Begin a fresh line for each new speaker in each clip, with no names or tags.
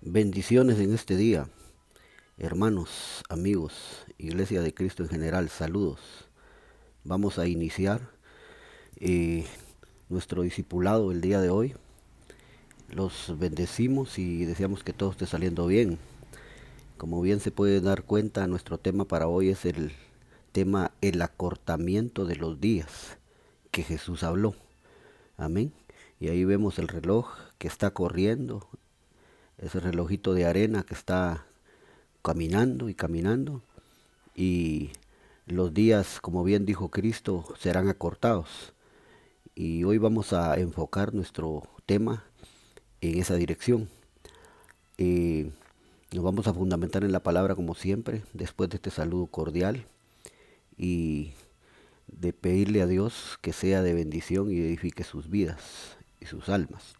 Bendiciones en este día, hermanos, amigos, Iglesia de Cristo en general, saludos. Vamos a iniciar eh, nuestro discipulado el día de hoy. Los bendecimos y deseamos que todo esté saliendo bien. Como bien se puede dar cuenta, nuestro tema para hoy es el tema el acortamiento de los días que Jesús habló. Amén. Y ahí vemos el reloj que está corriendo, ese relojito de arena que está caminando y caminando, y los días, como bien dijo Cristo, serán acortados. Y hoy vamos a enfocar nuestro tema en esa dirección. Eh, Nos vamos a fundamentar en la palabra como siempre, después de este saludo cordial y de pedirle a Dios que sea de bendición y edifique sus vidas y sus almas.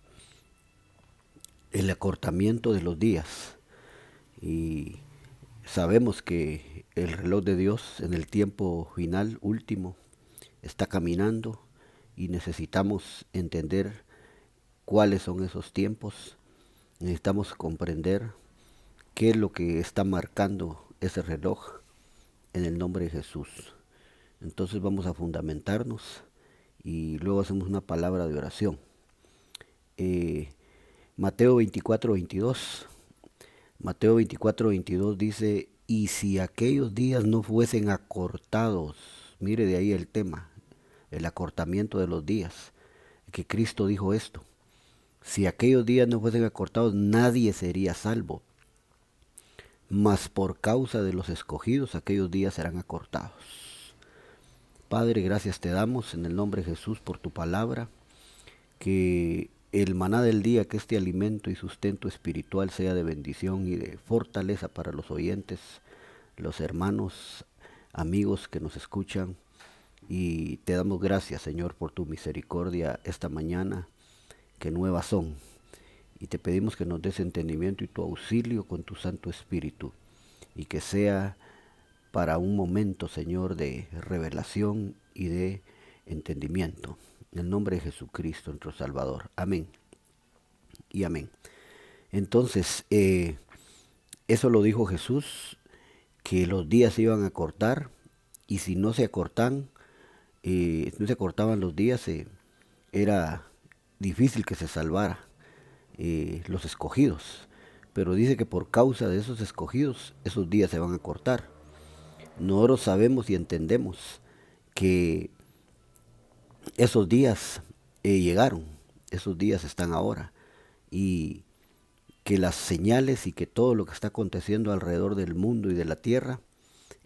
El acortamiento de los días. Y sabemos que el reloj de Dios en el tiempo final, último, está caminando y necesitamos entender cuáles son esos tiempos. Necesitamos comprender qué es lo que está marcando ese reloj en el nombre de Jesús. Entonces vamos a fundamentarnos y luego hacemos una palabra de oración. Eh, Mateo 24:22. Mateo 24:22 dice, y si aquellos días no fuesen acortados, mire de ahí el tema, el acortamiento de los días, que Cristo dijo esto, si aquellos días no fuesen acortados, nadie sería salvo, mas por causa de los escogidos, aquellos días serán acortados. Padre, gracias te damos en el nombre de Jesús por tu palabra, que el maná del día, que este alimento y sustento espiritual sea de bendición y de fortaleza para los oyentes, los hermanos, amigos que nos escuchan. Y te damos gracias, Señor, por tu misericordia esta mañana, que nuevas son. Y te pedimos que nos des entendimiento y tu auxilio con tu Santo Espíritu. Y que sea para un momento, Señor, de revelación y de entendimiento. En el nombre de Jesucristo, nuestro Salvador. Amén y amén. Entonces, eso lo dijo Jesús, que los días se iban a cortar, y si no se acortan, no se cortaban los días, era difícil que se salvara los escogidos. Pero dice que por causa de esos escogidos, esos días se van a cortar. Nosotros sabemos y entendemos que esos días llegaron, esos días están ahora, y que las señales y que todo lo que está aconteciendo alrededor del mundo y de la tierra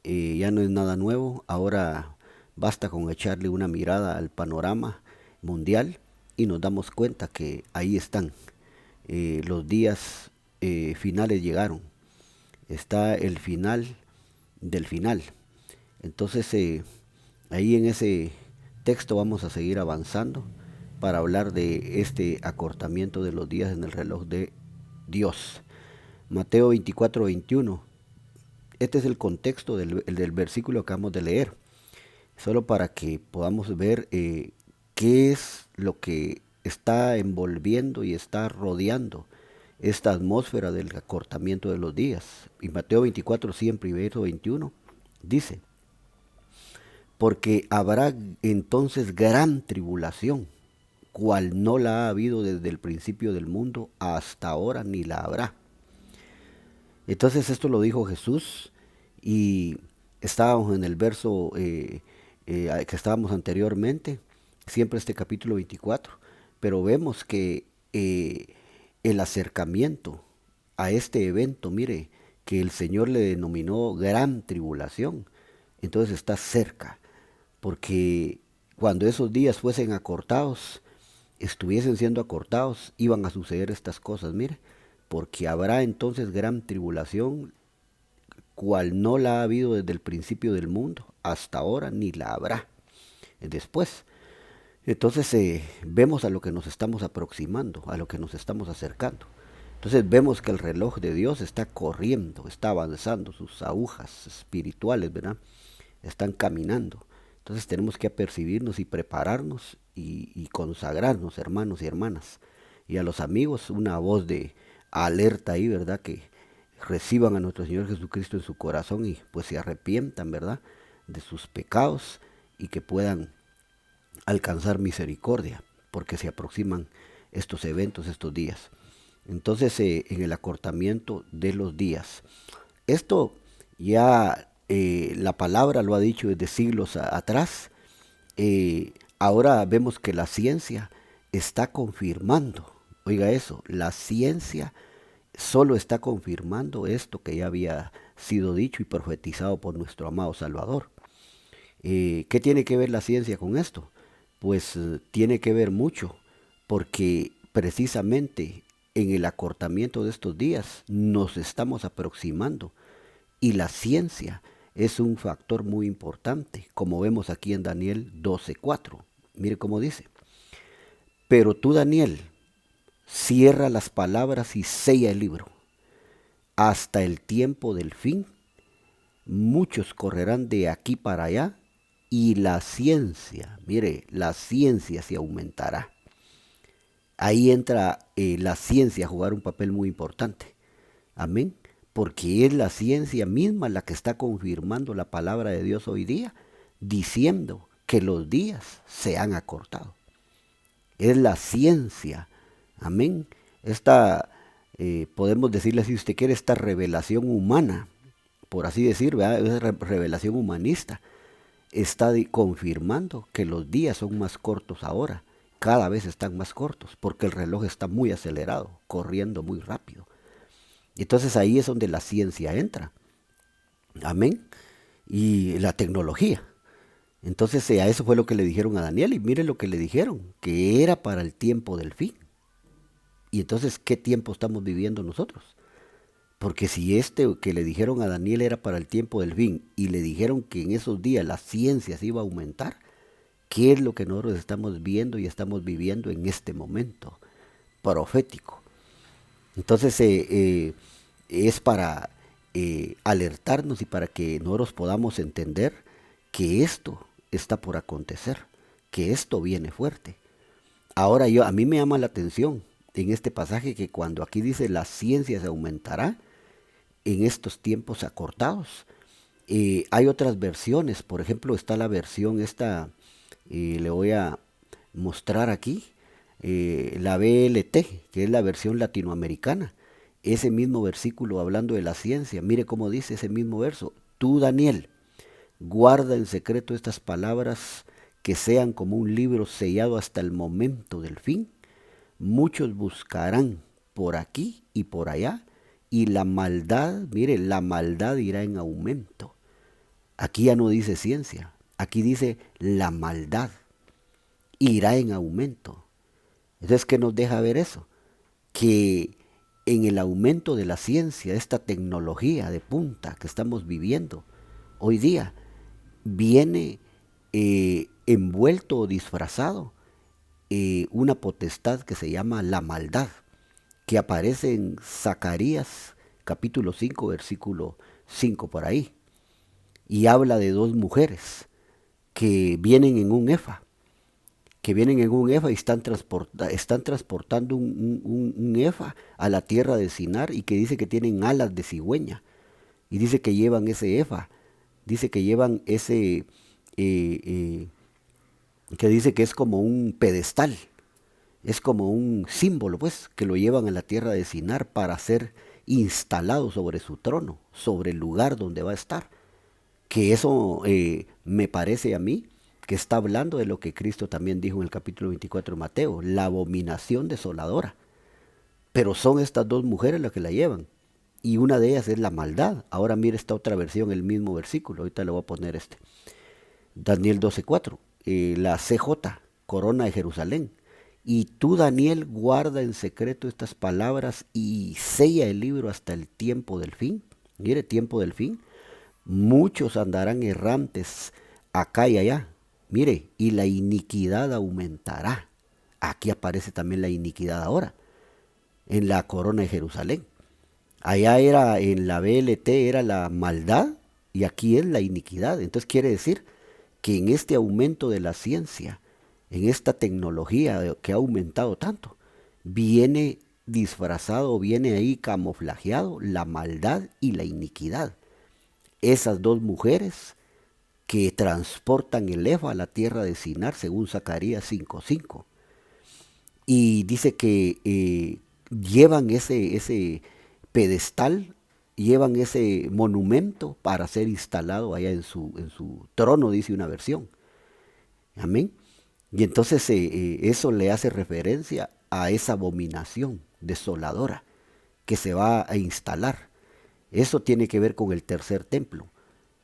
ya no es nada nuevo. Ahora basta con echarle una mirada al panorama mundial y nos damos cuenta que ahí están. Los días finales llegaron. Está el final del final. Entonces ahí en ese texto vamos a seguir avanzando para hablar de este acortamiento de los días en el reloj de Dios. Mateo 24:21. Este es el contexto del versículo que acabamos de leer, solo para que podamos ver qué es lo que está envolviendo y está rodeando esta atmósfera del acortamiento de los días. Y Mateo 24, siempre y verso 21, dice, porque habrá entonces gran tribulación, cual no la ha habido desde el principio del mundo hasta ahora, ni la habrá. Entonces esto lo dijo Jesús y estábamos en el verso que estábamos anteriormente, siempre este capítulo 24, pero vemos que el acercamiento a este evento, mire, que el Señor le denominó gran tribulación, entonces está cerca, porque cuando esos días fuesen acortados, estuviesen siendo acortados, iban a suceder estas cosas, mire, porque habrá entonces gran tribulación, cual no la ha habido desde el principio del mundo hasta ahora, ni la habrá después. Entonces vemos a lo que nos estamos aproximando, a lo que nos estamos acercando. Entonces vemos que el reloj de Dios está corriendo, está avanzando, sus agujas espirituales, ¿verdad? Están caminando. Entonces tenemos que apercibirnos y prepararnos y consagrarnos, hermanos y hermanas. Y a los amigos una voz de alerta ahí, ¿verdad? Que reciban a nuestro Señor Jesucristo en su corazón y pues se arrepientan, ¿verdad? De sus pecados y que puedan alcanzar misericordia, porque se aproximan estos eventos, estos días. Entonces, en el acortamiento de los días. Esto ya la palabra lo ha dicho desde siglos atrás. Ahora vemos que la ciencia está confirmando, oiga eso, la ciencia solo está confirmando esto que ya había sido dicho y profetizado por nuestro amado Salvador. ¿Qué tiene que ver la ciencia con esto? Pues tiene que ver mucho, porque precisamente en el acortamiento de estos días nos estamos aproximando y la ciencia es un factor muy importante, como vemos aquí en Daniel 12:4. Mire cómo dice: pero tú, Daniel, cierra las palabras y sella el libro. Hasta el tiempo del fin, muchos correrán de aquí para allá y la ciencia, mire, la ciencia se aumentará. Ahí entra la ciencia a jugar un papel muy importante. Amén. Porque es la ciencia misma la que está confirmando la palabra de Dios hoy día, diciendo que los días se han acortado. Es la ciencia. Amén. Esta, podemos decirle, si usted quiere, esta revelación humana, por así decir, ¿verdad? Esa revelación humanista está confirmando que los días son más cortos ahora. Cada vez están más cortos porque el reloj está muy acelerado, corriendo muy rápido. Entonces ahí es donde la ciencia entra. Amén. Y la tecnología. Entonces a eso fue lo que le dijeron a Daniel. Y mire lo que le dijeron, que era para el tiempo del fin. Y entonces, ¿qué tiempo estamos viviendo nosotros? Porque si este que le dijeron a Daniel era para el tiempo del fin y le dijeron que en esos días la ciencia se iba a aumentar, ¿qué es lo que nosotros estamos viendo y estamos viviendo en este momento profético? Entonces es para alertarnos y para que nosotros podamos entender que esto está por acontecer, que esto viene fuerte. Ahora a mí me llama la atención en este pasaje que cuando aquí dice la ciencia se aumentará en estos tiempos acortados. Hay otras versiones, por ejemplo está la versión esta, le voy a mostrar aquí, la BLT, que es la versión latinoamericana. Ese mismo versículo hablando de la ciencia, mire cómo dice ese mismo verso: tú, Daniel, guarda en secreto estas palabras, que sean como un libro sellado hasta el momento del fin. Muchos buscarán por aquí y por allá, y la maldad, mire, la maldad irá en aumento. Aquí ya no dice ciencia, aquí dice la maldad irá en aumento. Entonces, ¿qué nos deja ver eso? Que en el aumento de la ciencia, esta tecnología de punta que estamos viviendo hoy día, viene envuelto o disfrazado una potestad que se llama la maldad, que aparece en Zacarías capítulo 5, versículo 5 por ahí. Y habla de dos mujeres que vienen en un efa, y están transportando un efa a la tierra de Sinar, y que dice que tienen alas de cigüeña. Y dice que llevan ese efa, dice que llevan ese, que dice que es como un pedestal, es como un símbolo, pues, que lo llevan a la tierra de Sinar para ser instalado sobre su trono, sobre el lugar donde va a estar. Que eso me parece a mí que está hablando de lo que Cristo también dijo en el capítulo 24 de Mateo, la abominación desoladora. Pero son estas dos mujeres las que la llevan. Y una de ellas es la maldad. Ahora mire esta otra versión, el mismo versículo. Ahorita le voy a poner este. Daniel 12:4. La CJ, corona de Jerusalén. Y tú, Daniel, guarda en secreto estas palabras y sella el libro hasta el tiempo del fin. Mire, tiempo del fin. Muchos andarán errantes acá y allá. Mire, y la iniquidad aumentará. Aquí aparece también la iniquidad ahora, en la corona de Jerusalén. Allá era, en la BLT era la maldad y aquí es la iniquidad. Entonces quiere decir que en este aumento de la ciencia, en esta tecnología que ha aumentado tanto, viene disfrazado, viene ahí camuflajeado la maldad y la iniquidad. Esas dos mujeres que transportan el Efa a la tierra de Sinar, según Zacarías 5:5. Y dice que llevan ese pedestal, llevan ese monumento para ser instalado allá en su trono, dice una versión. Amén. Y entonces eso le hace referencia a esa abominación desoladora que se va a instalar. Eso tiene que ver con el tercer templo,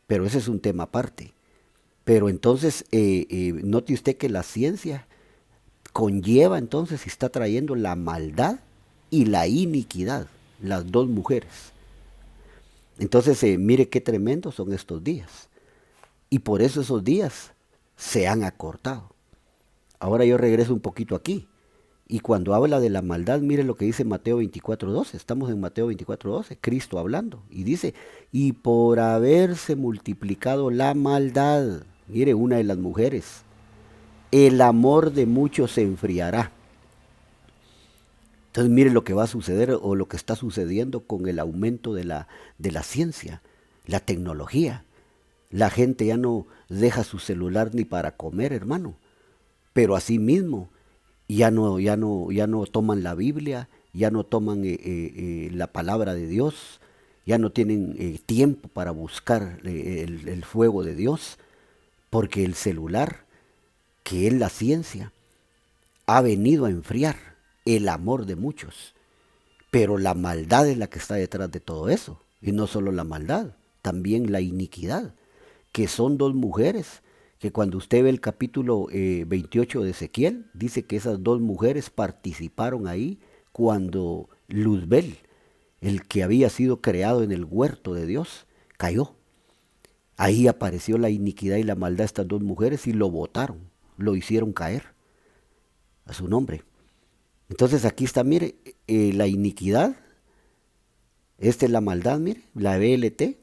pero ese es un tema aparte. Pero entonces, note usted que la ciencia conlleva entonces y está trayendo la maldad y la iniquidad, las dos mujeres. Entonces, mire qué tremendos son estos días. Y por eso esos días se han acortado. Ahora yo regreso un poquito aquí. Y cuando habla de la maldad, mire lo que dice Mateo 24:12. Estamos en Mateo 24:12, Cristo hablando. Y dice, y por haberse multiplicado la maldad, mire, una de las mujeres, el amor de muchos se enfriará. Entonces mire lo que va a suceder o lo que está sucediendo con el aumento de la ciencia, la tecnología. La gente ya no deja su celular ni para comer, hermano. Pero asimismo, ya no toman la Biblia, ya no toman la palabra de Dios, ya no tienen tiempo para buscar el fuego de Dios, porque el celular, que es la ciencia, ha venido a enfriar el amor de muchos. Pero la maldad es la que está detrás de todo eso. Y no solo la maldad, también la iniquidad, que son dos mujeres que cuando usted ve el capítulo 28 de Ezequiel, dice que esas dos mujeres participaron ahí cuando Luzbel, el que había sido creado en el huerto de Dios, cayó. Ahí apareció la iniquidad y la maldad de estas dos mujeres y lo botaron, lo hicieron caer a su nombre. Entonces aquí está, mire, la iniquidad, esta es la maldad, mire, la BLT,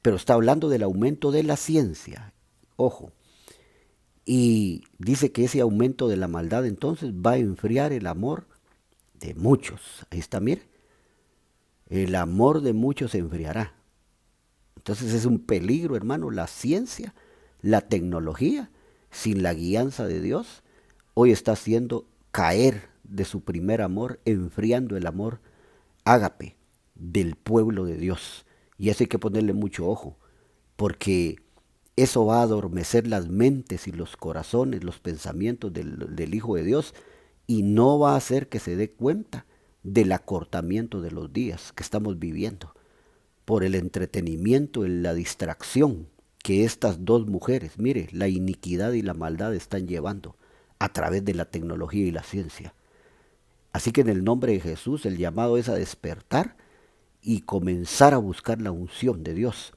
pero está hablando del aumento de la ciencia. Ojo, y dice que ese aumento de la maldad entonces va a enfriar el amor de muchos. Ahí está, mire, el amor de muchos se enfriará. Entonces es un peligro, hermano, la ciencia, la tecnología, sin la guianza de Dios, hoy está haciendo caer de su primer amor, enfriando el amor ágape del pueblo de Dios. Y eso hay que ponerle mucho ojo, porque eso va a adormecer las mentes y los corazones, los pensamientos del Hijo de Dios, y no va a hacer que se dé cuenta del acortamiento de los días que estamos viviendo, por el entretenimiento, la distracción que estas dos mujeres, mire, la iniquidad y la maldad están llevando a través de la tecnología y la ciencia. Así que en el nombre de Jesús el llamado es a despertar y comenzar a buscar la unción de Dios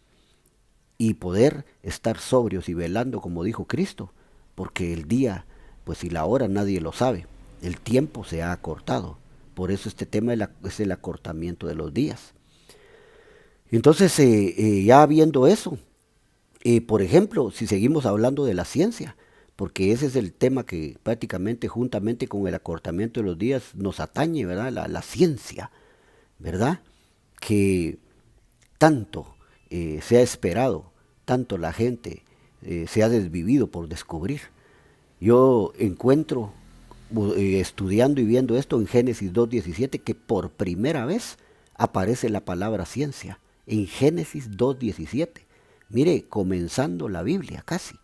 y poder estar sobrios y velando como dijo Cristo, porque el día, pues y la hora nadie lo sabe, el tiempo se ha acortado. Por eso este tema es el acortamiento de los días. Entonces, ya viendo eso, por ejemplo, si seguimos hablando de la ciencia, porque ese es el tema que prácticamente juntamente con el acortamiento de los días nos atañe, ¿verdad? La ciencia, ¿verdad? Que tanto se ha esperado, tanto la gente se ha desvivido por descubrir. Yo encuentro, estudiando y viendo esto en Génesis 2:17, que por primera vez aparece la palabra ciencia, en Génesis 2:17. Mire, comenzando la Biblia casi,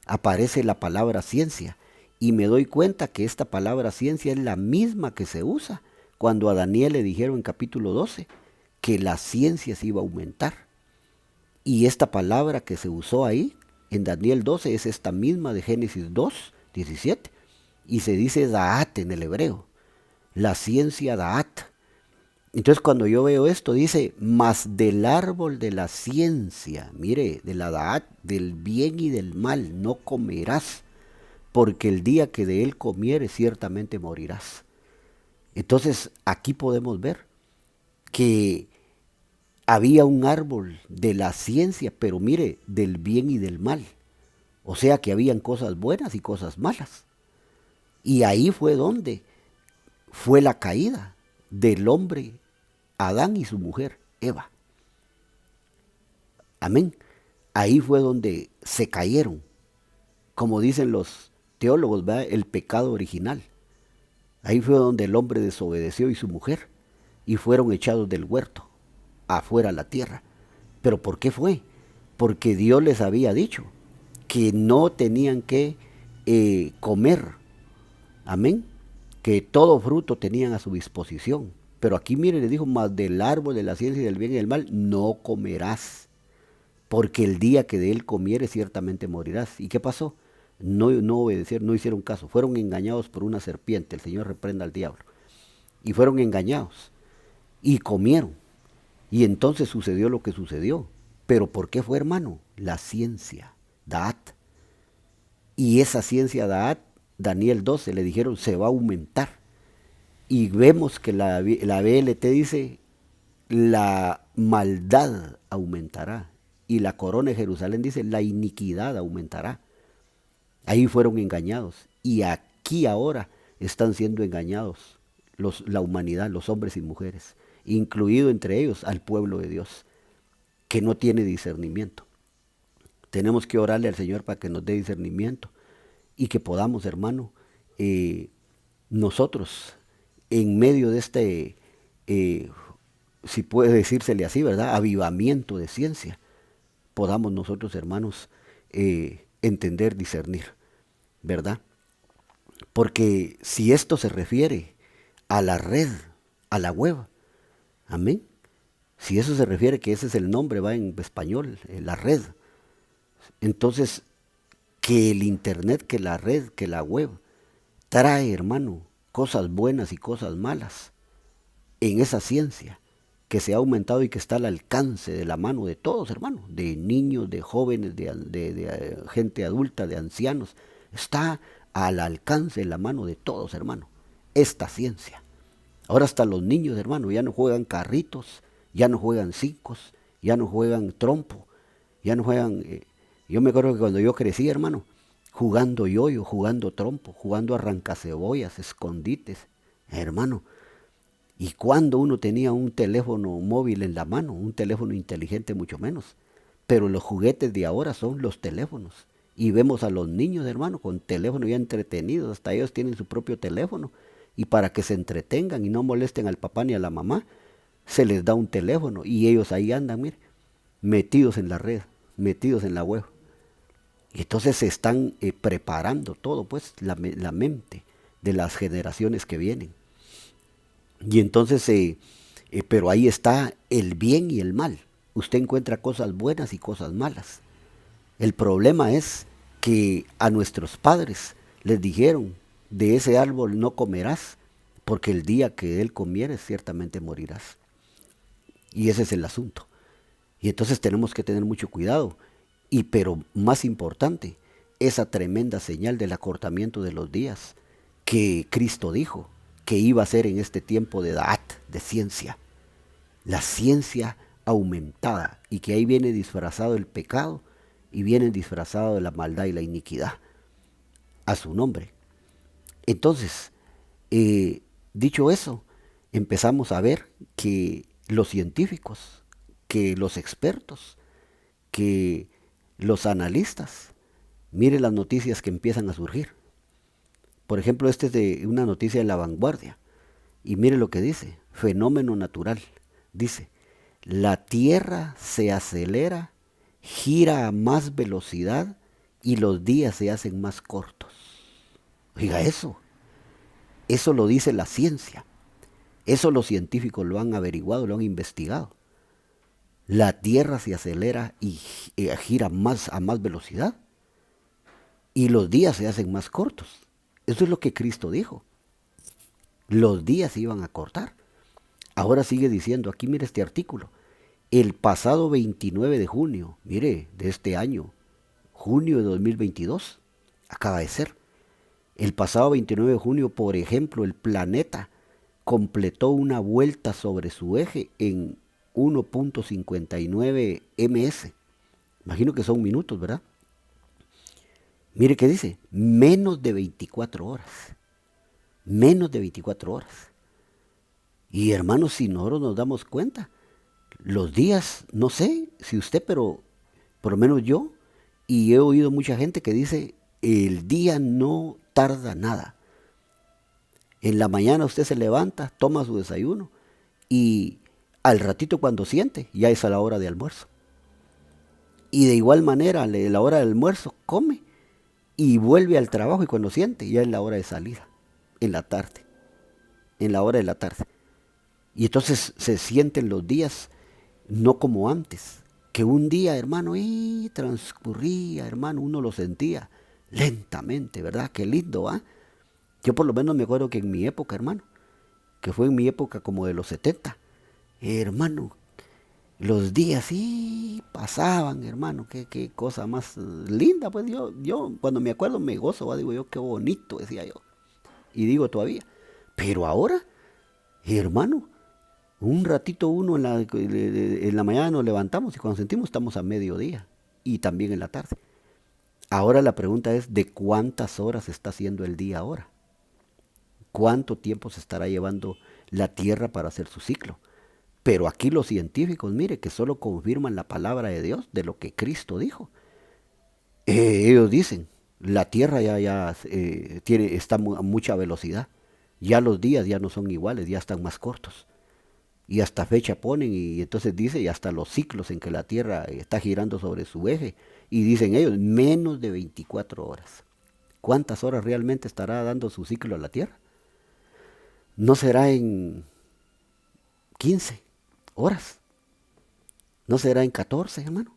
aparece la palabra ciencia y me doy cuenta que esta palabra ciencia es la misma que se usa cuando a Daniel le dijeron en capítulo 12 que la ciencia se iba a aumentar. Y esta palabra que se usó ahí en Daniel 12 es esta misma de Génesis 2:17 y se dice Da'at en el hebreo, la ciencia Da'at. Entonces cuando yo veo esto dice, mas del árbol de la ciencia, mire, de la Da'at, del bien y del mal, no comerás, porque el día que de él comieres ciertamente morirás. Entonces aquí podemos ver que había un árbol de la ciencia, pero mire, del bien y del mal. O sea que habían cosas buenas y cosas malas. Y ahí fue donde fue la caída del hombre Adán y su mujer Eva. Amén. Ahí fue donde se cayeron, como dicen los teólogos, ¿verdad? El pecado original. Ahí fue donde el hombre desobedeció y su mujer, y fueron echados del huerto, afuera a la tierra. ¿Pero por qué fue? Porque Dios les había dicho que no tenían que comer, amén, que todo fruto tenían a su disposición. Pero aquí mire, le dijo, más del árbol de la ciencia y del bien y del mal no comerás, porque el día que de él comieres ciertamente morirás. ¿Y qué pasó? No obedecieron, no hicieron caso, fueron engañados por una serpiente, el Señor reprenda al diablo. Y fueron engañados y comieron. Y entonces sucedió lo que sucedió. ¿Pero por qué fue, hermano? La ciencia, Daat. Y esa ciencia Daat, Daniel 12, le dijeron, se va a aumentar. Y vemos que la BLT dice, la maldad aumentará. Y la corona de Jerusalén dice, la iniquidad aumentará. Ahí fueron engañados. Y aquí ahora están siendo engañados la humanidad, los hombres y mujeres, incluido entre ellos al pueblo de Dios, que no tiene discernimiento. Tenemos que orarle al Señor para que nos dé discernimiento y que podamos, hermano, nosotros, en medio de este, si puede decírsele así, ¿verdad? Avivamiento de ciencia, podamos nosotros, hermanos, entender, discernir, ¿verdad? Porque si esto se refiere a la red, a la web, amén. Si eso se refiere, que ese es el nombre, va en español, la red. Entonces, que el internet, que la red, que la web, trae, hermano, cosas buenas y cosas malas en esa ciencia que se ha aumentado y que está al alcance de la mano de todos, hermano, de niños, de jóvenes, de gente adulta, de ancianos. Está al alcance de la mano de todos, hermano, esta ciencia. Ahora hasta los niños, hermano, ya no juegan carritos, ya no juegan cincos, ya no juegan trompo, ya no juegan... yo me acuerdo que cuando yo crecí, hermano, jugando yoyo, jugando trompo, jugando arrancacebollas, escondites, hermano. Y cuando uno tenía un teléfono móvil en la mano, un teléfono inteligente mucho menos. Pero los juguetes de ahora son los teléfonos. Y vemos a los niños, hermano, con teléfono ya entretenidos, hasta ellos tienen su propio teléfono. Y para que se entretengan y no molesten al papá ni a la mamá, se les da un teléfono y ellos ahí andan, mire, metidos en la red, metidos en la web. Y entonces se están preparando todo, pues, la mente de las generaciones que vienen. Y entonces, pero ahí está el bien y el mal. Usted encuentra cosas buenas y cosas malas. El problema es que a nuestros padres les dijeron, de ese árbol no comerás, porque el día que él comieres ciertamente morirás. Y ese es el asunto. Y entonces tenemos que tener mucho cuidado. Y pero más importante, esa tremenda señal del acortamiento de los días que Cristo dijo que iba a ser en este tiempo de Daat, de ciencia. La ciencia aumentada y que ahí viene disfrazado el pecado y viene disfrazado de la maldad y la iniquidad a su nombre. Entonces, dicho eso, empezamos a ver que los científicos, que los expertos, que los analistas, mire las noticias que empiezan a surgir. Por ejemplo, este es de una noticia de La Vanguardia. Y mire lo que dice, fenómeno natural. Dice, la Tierra se acelera, gira a más velocidad y los días se hacen más cortos. Oiga eso lo dice la ciencia. Eso los científicos lo han averiguado, lo han investigado. La Tierra se acelera y gira a más velocidad y los días se hacen más cortos. Eso es lo que Cristo dijo. Los días se iban a cortar. Ahora sigue diciendo, aquí mire este artículo, el pasado 29 de junio, mire, de este año, junio de 2022, acaba de ser. El pasado 29 de junio, por ejemplo, el planeta completó una vuelta sobre su eje en 1.59 ms. Imagino que son minutos, ¿verdad? Mire qué dice, menos de 24 horas. Menos de 24 horas. Y hermanos, si nosotros nos damos cuenta, los días, no sé si usted, pero por lo menos yo, y he oído mucha gente que dice, el día no tarda nada. En la mañana usted se levanta, toma su desayuno y al ratito cuando siente, ya es a la hora de almuerzo. Y de igual manera, a la hora del almuerzo, come y vuelve al trabajo y cuando siente, ya es la hora de salida, en la tarde, en la hora de la tarde. Y entonces se sienten los días no como antes, que un día, hermano, y transcurría, hermano, uno lo sentía lentamente, ¿verdad? Qué lindo, ¿ah? Yo por lo menos me acuerdo que en mi época, hermano, que fue en mi época como de los 70, hermano, los días sí pasaban, hermano, qué cosa más linda, pues yo cuando me acuerdo me gozo, ¿va? Digo yo, qué bonito, decía yo, y digo todavía, pero ahora, hermano, un ratito uno en la mañana nos levantamos y cuando sentimos estamos a mediodía y también en la tarde. Ahora la pregunta es, ¿de cuántas horas está haciendo el día ahora? ¿Cuánto tiempo se estará llevando la Tierra para hacer su ciclo? Pero aquí los científicos, mire, que solo confirman la palabra de Dios, de lo que Cristo dijo. Ellos dicen, la Tierra está a mucha velocidad. Ya los días ya no son iguales, ya están más cortos. Y hasta fecha ponen y entonces dice, y hasta los ciclos en que la Tierra está girando sobre su eje. Y dicen ellos, menos de 24 horas. ¿Cuántas horas realmente estará dando su ciclo a la Tierra? ¿No será en 15 horas? ¿No será en 14, hermano?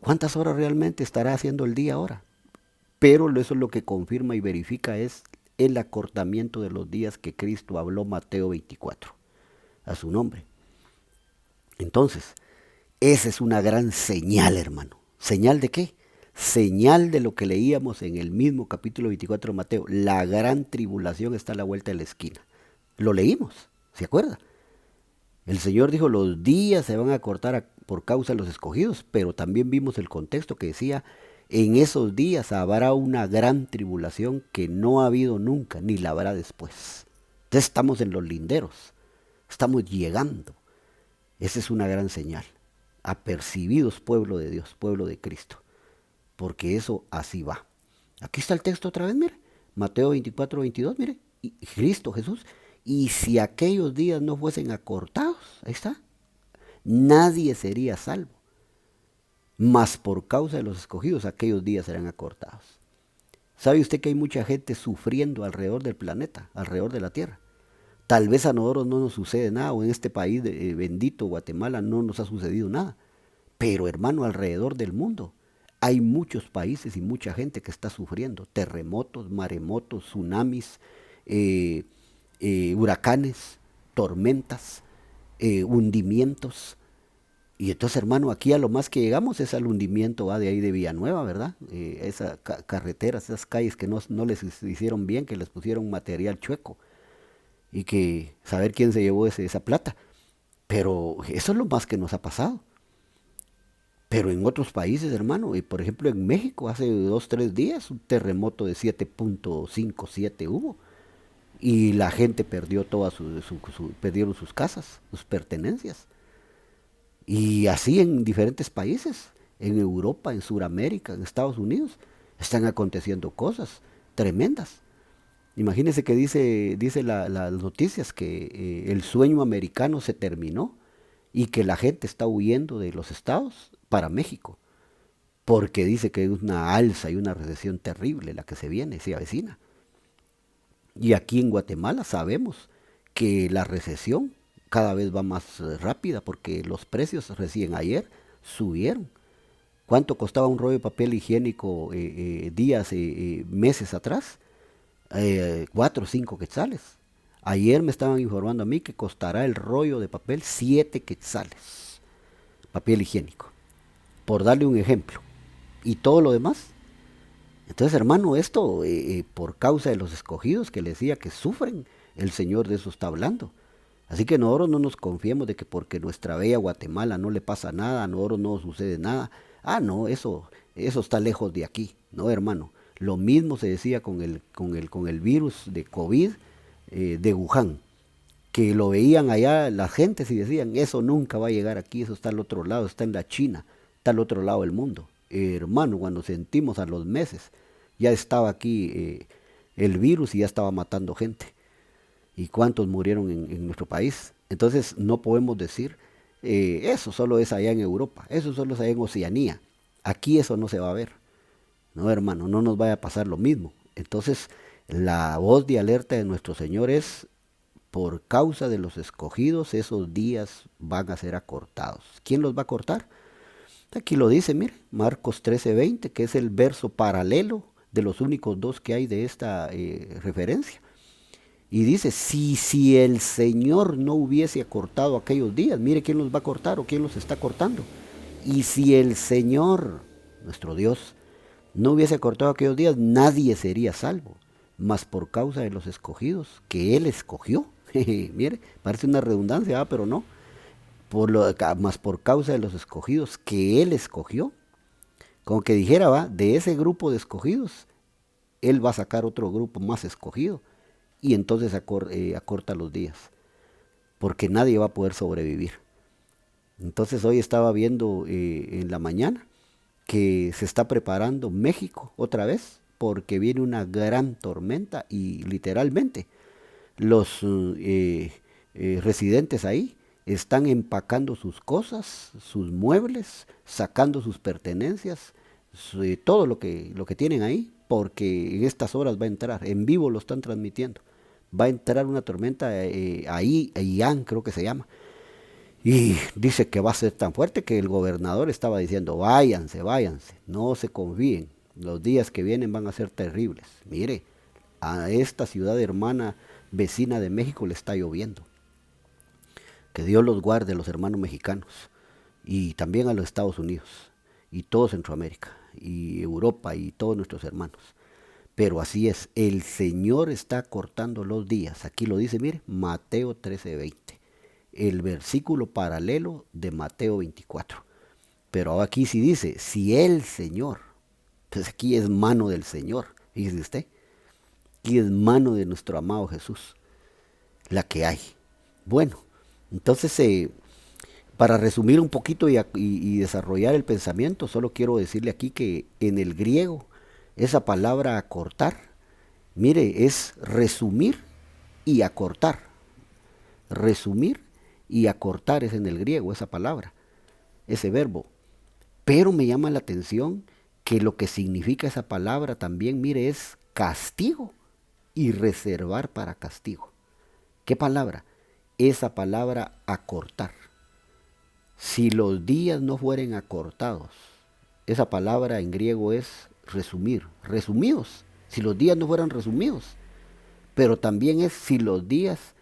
¿Cuántas horas realmente estará haciendo el día ahora? Pero eso es lo que confirma y verifica es el acortamiento de los días que Cristo habló Mateo 24, a su nombre. Entonces, esa es una gran señal, hermano. ¿Señal de qué? Señal de lo que leíamos en el mismo capítulo 24 de Mateo. La gran tribulación está a la vuelta de la esquina. Lo leímos, ¿se acuerda? El Señor dijo, los días se van a cortar por causa de los escogidos, pero también vimos el contexto que decía, en esos días habrá una gran tribulación que no ha habido nunca, ni la habrá después. Entonces estamos en los linderos, estamos llegando. Esa es una gran señal. Apercibidos pueblo de Dios, pueblo de Cristo, porque eso así va. Aquí está el texto otra vez, mire, Mateo 24, 22, mire, y Cristo Jesús. Y si aquellos días no fuesen acortados, ahí está, nadie sería salvo. Mas por causa de los escogidos, aquellos días serán acortados. ¿Sabe usted que hay mucha gente sufriendo alrededor del planeta, alrededor de la tierra? Tal vez a nosotros no nos sucede nada, o en este país bendito, Guatemala, no nos ha sucedido nada. Pero hermano, alrededor del mundo hay muchos países y mucha gente que está sufriendo terremotos, maremotos, tsunamis, eh, huracanes, tormentas, hundimientos. Y entonces, hermano, aquí a lo más que llegamos es al hundimiento de ahí de Villanueva, ¿verdad? Esas carreteras, esas calles que no les hicieron bien, que les pusieron material chueco y que saber quién se llevó esa plata. Pero eso es lo más que nos ha pasado. Pero en otros países, hermano, y por ejemplo en México hace 2, 3 días un terremoto de 7.57 hubo. Y la gente perdió perdieron sus casas, sus pertenencias. Y así en diferentes países, en Europa, en Sudamérica, en Estados Unidos, están aconteciendo cosas tremendas. Imagínense que dice las noticias que el sueño americano se terminó y que la gente está huyendo de los estados para México, porque dice que es una alza y una recesión terrible la que se viene, se avecina. Y aquí en Guatemala sabemos que la recesión cada vez va más rápida porque los precios recién ayer subieron. ¿Cuánto costaba un rollo de papel higiénico meses atrás? 4 o 5 quetzales. Ayer me estaban informando a mí que costará el rollo de papel 7 quetzales. Papel higiénico. Por darle un ejemplo. Y todo lo demás. Entonces, hermano, esto por causa de los escogidos que le decía que sufren, el Señor de eso está hablando. Así que nosotros no nos confiemos de que porque nuestra bella Guatemala no le pasa nada, a nosotros no sucede nada. Ah, no, eso está lejos de aquí. No, hermano. Lo mismo se decía con el virus de COVID de Wuhan, que lo veían allá las gentes y decían, eso nunca va a llegar aquí, eso está al otro lado, está en la China, está al otro lado del mundo. Hermano, cuando sentimos a los meses, ya estaba aquí el virus y ya estaba matando gente. ¿Y cuántos murieron en nuestro país? Entonces no podemos decir, eso solo es allá en Europa, eso solo es allá en Oceanía. Aquí eso no se va a ver. No, hermano, no nos vaya a pasar lo mismo. Entonces, la voz de alerta de nuestro Señor es, por causa de los escogidos, esos días van a ser acortados. ¿Quién los va a cortar? Aquí lo dice, mire, Marcos 13:20, que es el verso paralelo de los únicos dos que hay de esta referencia. Y dice, si el Señor no hubiese acortado aquellos días, mire quién los va a cortar o quién los está cortando. Y si el Señor, nuestro Dios, no hubiese acortado aquellos días, nadie sería salvo. Mas por causa de los escogidos, que Él escogió. Mire, parece una redundancia, pero no. Más por causa de los escogidos que Él escogió. Como que dijera, va, de ese grupo de escogidos, Él va a sacar otro grupo más escogido. Y entonces acorta los días. Porque nadie va a poder sobrevivir. Entonces hoy estaba viendo en la mañana que se está preparando México otra vez porque viene una gran tormenta y literalmente los residentes ahí están empacando sus cosas, sus muebles, sacando sus pertenencias, todo lo que tienen ahí, porque en estas horas va a entrar, en vivo lo están transmitiendo, va a entrar una tormenta ahí, Ian creo que se llama, y dice que va a ser tan fuerte que el gobernador estaba diciendo, váyanse, váyanse, no se confíen, los días que vienen van a ser terribles. Mire, a esta ciudad hermana vecina de México le está lloviendo. Que Dios los guarde a los hermanos mexicanos y también a los Estados Unidos y todo Centroamérica y Europa y todos nuestros hermanos. Pero así es, el Señor está cortando los días. Aquí lo dice, mire, Mateo 13:20. El versículo paralelo de Mateo 24. Pero aquí sí dice, si el Señor, pues aquí es mano del Señor, fíjese usted, aquí es mano de nuestro amado Jesús, la que hay. Bueno, entonces para resumir un poquito y desarrollar el pensamiento, solo quiero decirle aquí que en el griego, esa palabra acortar, mire, es resumir y acortar. Resumir y acortar es en el griego esa palabra, ese verbo. Pero me llama la atención que lo que significa esa palabra también, mire, es castigo y reservar para castigo. ¿Qué palabra? Esa palabra acortar. Si los días no fueren acortados, esa palabra en griego es resumir, resumidos. Si los días no fueran resumidos, pero también es si los días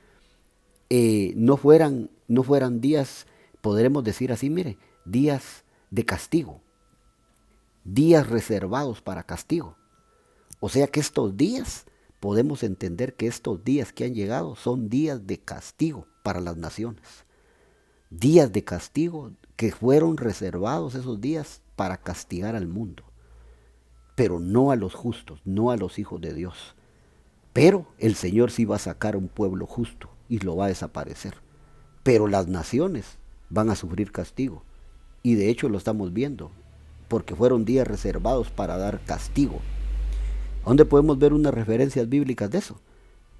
no fueran días, podremos decir así, mire, días de castigo, días reservados para castigo. O sea que estos días, podemos entender que estos días que han llegado son días de castigo para las naciones. Días de castigo que fueron reservados esos días para castigar al mundo. Pero no a los justos, no a los hijos de Dios. Pero el Señor sí va a sacar un pueblo justo y lo va a desaparecer. Pero las naciones van a sufrir castigo. Y de hecho lo estamos viendo, porque fueron días reservados para dar castigo. ¿Dónde podemos ver unas referencias bíblicas de eso?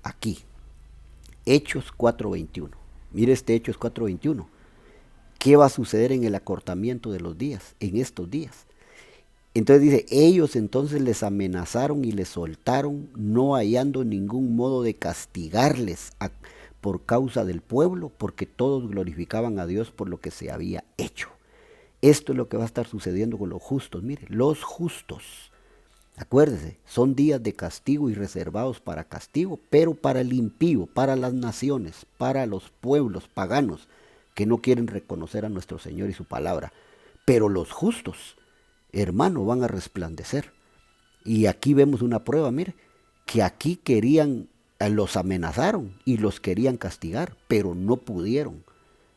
Aquí, Hechos 4:21. Mire este Hechos 4:21. ¿Qué va a suceder en el acortamiento de los días, en estos días? Entonces dice, ellos entonces les amenazaron y les soltaron, no hallando ningún modo de castigarles por causa del pueblo, porque todos glorificaban a Dios por lo que se había hecho. Esto es lo que va a estar sucediendo con los justos. Mire, los justos, acuérdese, son días de castigo y reservados para castigo, pero para el impío, para las naciones, para los pueblos paganos que no quieren reconocer a nuestro Señor y su palabra. Pero los justos, hermano, van a resplandecer. Y aquí vemos una prueba, mire, que aquí los amenazaron y los querían castigar, pero no pudieron.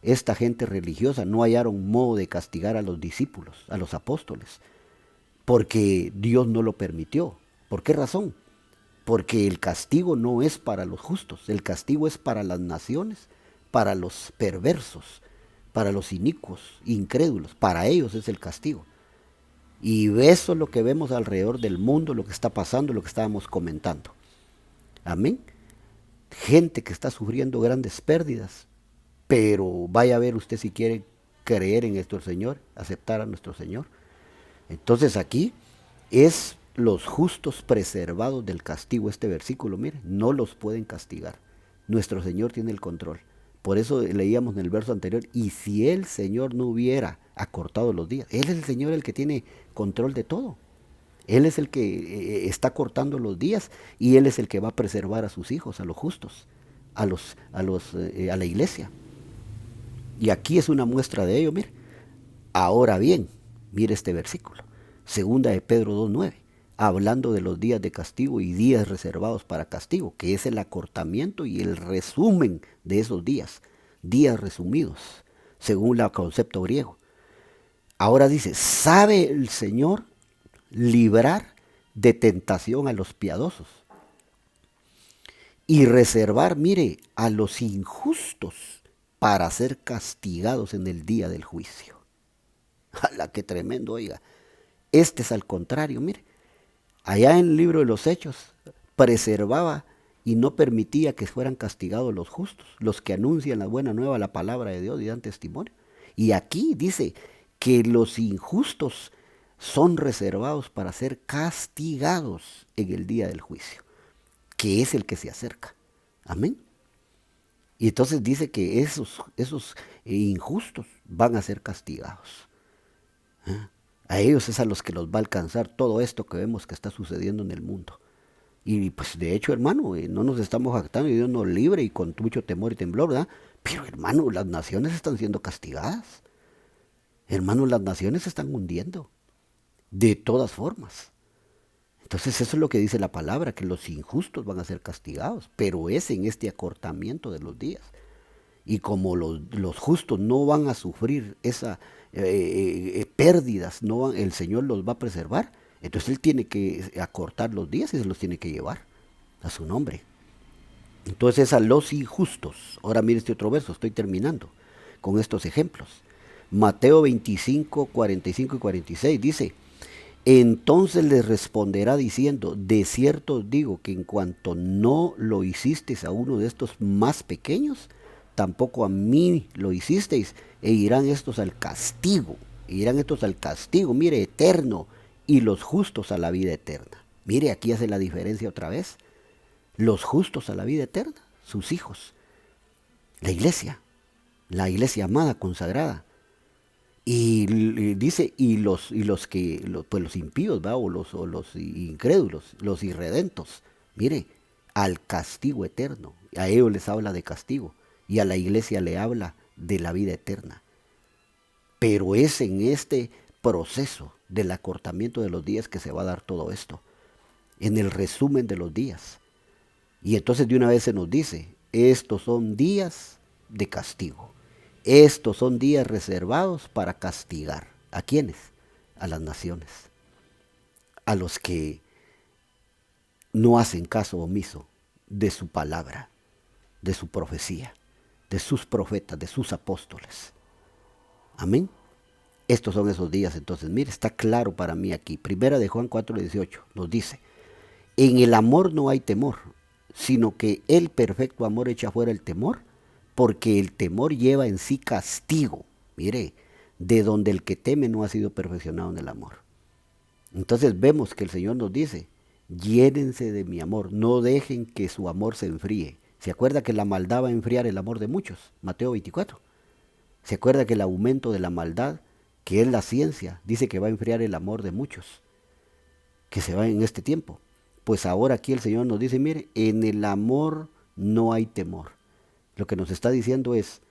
Esta gente religiosa no hallaron modo de castigar a los discípulos, a los apóstoles, porque Dios no lo permitió. ¿Por qué razón? Porque el castigo no es para los justos, el castigo es para las naciones, para los perversos, para los inicuos, incrédulos, para ellos es el castigo. Y eso es lo que vemos alrededor del mundo, lo que está pasando, lo que estábamos comentando. Amén. Gente que está sufriendo grandes pérdidas, pero vaya a ver usted si quiere creer en nuestro Señor, aceptar a nuestro Señor. Entonces aquí es los justos preservados del castigo. Este versículo, mire, no los pueden castigar. Nuestro Señor tiene el control. Por eso leíamos en el verso anterior, y si el Señor no hubiera acortado los días, Él es el Señor el que tiene control de todo. Él es el que está cortando los días y Él es el que va a preservar a sus hijos, a los justos, a la iglesia. Y aquí es una muestra de ello, mire. Ahora bien, mire este versículo, segunda de Pedro 2:9, hablando de los días de castigo y días reservados para castigo, que es el acortamiento y el resumen de esos días resumidos, según el concepto griego. Ahora dice, ¿sabe el Señor librar de tentación a los piadosos y reservar, mire, a los injustos para ser castigados en el día del juicio? ¡Hala, qué tremendo, oiga! Este es al contrario, mire. Allá en el libro de los Hechos preservaba y no permitía que fueran castigados los justos, los que anuncian la buena nueva, la palabra de Dios y dan testimonio. Y aquí dice que los injustos son reservados para ser castigados en el día del juicio, que es el que se acerca. Amén. Y entonces dice que esos injustos van a ser castigados. A ellos es a los que los va a alcanzar todo esto que vemos que está sucediendo en el mundo. Y pues de hecho, hermano, no nos estamos jactando y Dios nos libre y con mucho temor y temblor, ¿verdad? Pero hermano, las naciones están siendo castigadas. Hermano, las naciones se están hundiendo. De todas formas. Entonces eso es lo que dice la palabra, que los injustos van a ser castigados, pero es en este acortamiento de los días. Y como los justos no van a sufrir esas pérdidas, el Señor los va a preservar, entonces Él tiene que acortar los días y se los tiene que llevar a su nombre. Entonces a los injustos, ahora mire este otro verso, estoy terminando con estos ejemplos. Mateo 25, 45 y 46 dice, entonces les responderá diciendo, de cierto os digo que en cuanto no lo hicisteis a uno de estos más pequeños, tampoco a mí lo hicisteis, e irán estos al castigo, mire, eterno, y los justos a la vida eterna. Mire, aquí hace la diferencia otra vez. Los justos a la vida eterna, sus hijos, la iglesia amada, consagrada. Y dice, los impíos, ¿va? o los incrédulos, los irredentos, mire, al castigo eterno. A ellos les habla de castigo y a la iglesia le habla de la vida eterna. Pero es en este proceso del acortamiento de los días que se va a dar todo esto, en el resumen de los días. Y entonces de una vez se nos dice, estos son días de castigo. Estos son días reservados para castigar. ¿A quiénes? A las naciones. A los que no hacen caso omiso de su palabra, de su profecía, de sus profetas, de sus apóstoles. Amén. Estos son esos días. Entonces, mire, está claro para mí aquí. Primera de Juan 4:18 nos dice, en el amor no hay temor, sino que el perfecto amor echa fuera el temor, porque el temor lleva en sí castigo. Mire, de donde el que teme no ha sido perfeccionado en el amor. Entonces vemos que el Señor nos dice, llénense de mi amor, no dejen que su amor se enfríe. ¿Se acuerda que la maldad va a enfriar el amor de muchos? Mateo 24. ¿Se acuerda que el aumento de la maldad, que es la ciencia, dice que va a enfriar el amor de muchos, que se va en este tiempo? Pues ahora aquí el Señor nos dice, mire, en el amor no hay temor. Lo que nos está diciendo es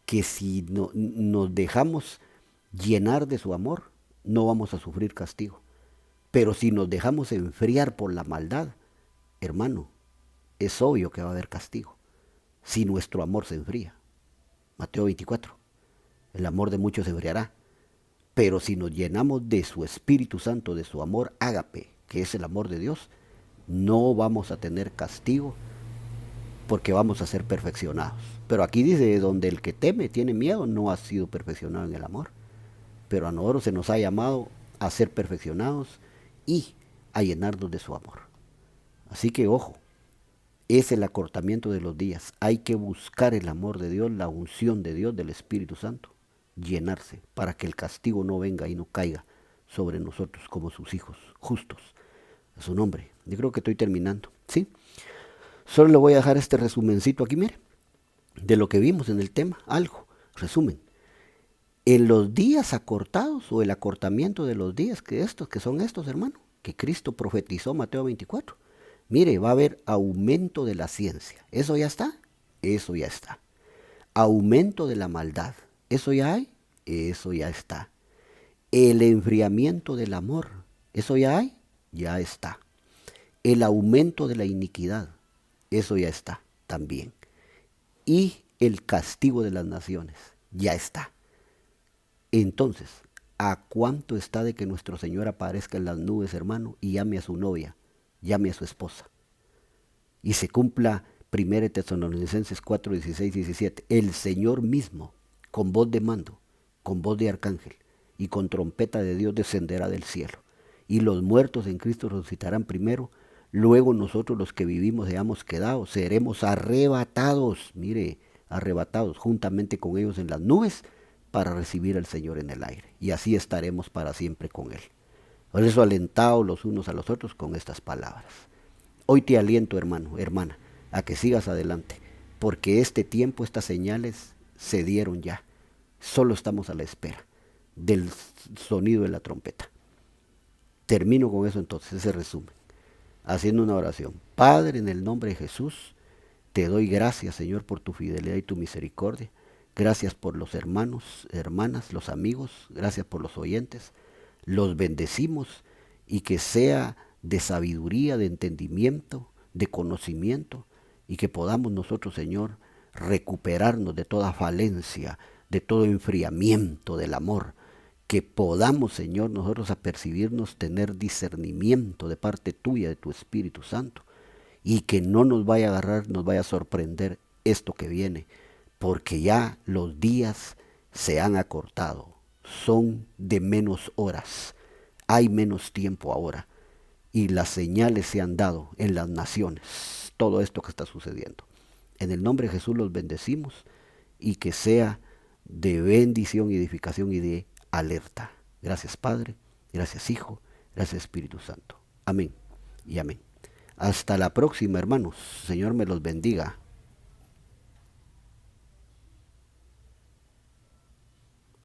que si nos dejamos llenar de su amor, no vamos a sufrir castigo. Pero si nos dejamos enfriar por la maldad, hermano, es obvio que va a haber castigo. Si nuestro amor se enfría. Mateo 24. El amor de muchos se enfriará. Pero si nos llenamos de su Espíritu Santo, de su amor ágape, que es el amor de Dios, No vamos a tener castigo porque vamos a ser perfeccionados. Pero aquí dice, donde el que teme, tiene miedo, no ha sido perfeccionado en el amor. Pero a nosotros se nos ha llamado a ser perfeccionados y a llenarnos de su amor. Así que ojo, es el acortamiento de los días. Hay que buscar el amor de Dios, la unción de Dios, del Espíritu Santo, llenarse para que el castigo no venga y no caiga sobre nosotros como sus hijos justos. A su nombre. Yo creo que estoy terminando. ¿Sí? Solo le voy a dejar este resumencito aquí, mire, de lo que vimos en el tema. Algo. Resumen. En los días acortados o el acortamiento de los días que son estos, hermano, que Cristo profetizó Mateo 24. Mire, va a haber aumento de la ciencia. ¿Eso ya está? Eso ya está. Aumento de la maldad. ¿Eso ya hay? Eso ya está. El enfriamiento del amor. ¿Eso ya hay? Ya está. El aumento de la iniquidad. Eso ya está también. Y el castigo de las naciones. Ya está. Entonces, ¿a cuánto está de que nuestro Señor aparezca en las nubes, hermano, y llame a su novia, llame a su esposa? Y se cumpla 1 Tesalonicenses 4, 16, 17. El Señor mismo, con voz de mando, con voz de arcángel y con trompeta de Dios descenderá del cielo. Y los muertos en Cristo resucitarán primero. Luego nosotros los que vivimos hayamos quedado, seremos arrebatados, mire, arrebatados juntamente con ellos en las nubes para recibir al Señor en el aire. Y así estaremos para siempre con Él. Por eso alentaos los unos a los otros con estas palabras. Hoy te aliento, hermano, hermana, a que sigas adelante, porque este tiempo, estas señales se dieron ya. Solo estamos a la espera del sonido de la trompeta. Termino con eso entonces, ese resumen, haciendo una oración. Padre, en el nombre de Jesús, te doy gracias, Señor, por tu fidelidad y tu misericordia. Gracias por los hermanos, hermanas, los amigos. Gracias por los oyentes. Los bendecimos y que sea de sabiduría, de entendimiento, de conocimiento, y que podamos nosotros, Señor, recuperarnos de toda falencia, de todo enfriamiento del amor, que podamos, Señor, nosotros apercibirnos, tener discernimiento de parte tuya, de tu Espíritu Santo, y que no nos vaya a agarrar, nos vaya a sorprender esto que viene, porque ya los días se han acortado, son de menos horas, hay menos tiempo ahora, y las señales se han dado en las naciones, todo esto que está sucediendo. En el nombre de Jesús los bendecimos y que sea de bendición y edificación y de alerta. Gracias Padre, gracias Hijo, gracias Espíritu Santo. Amén y amén. Hasta la próxima, hermanos. Señor me los bendiga.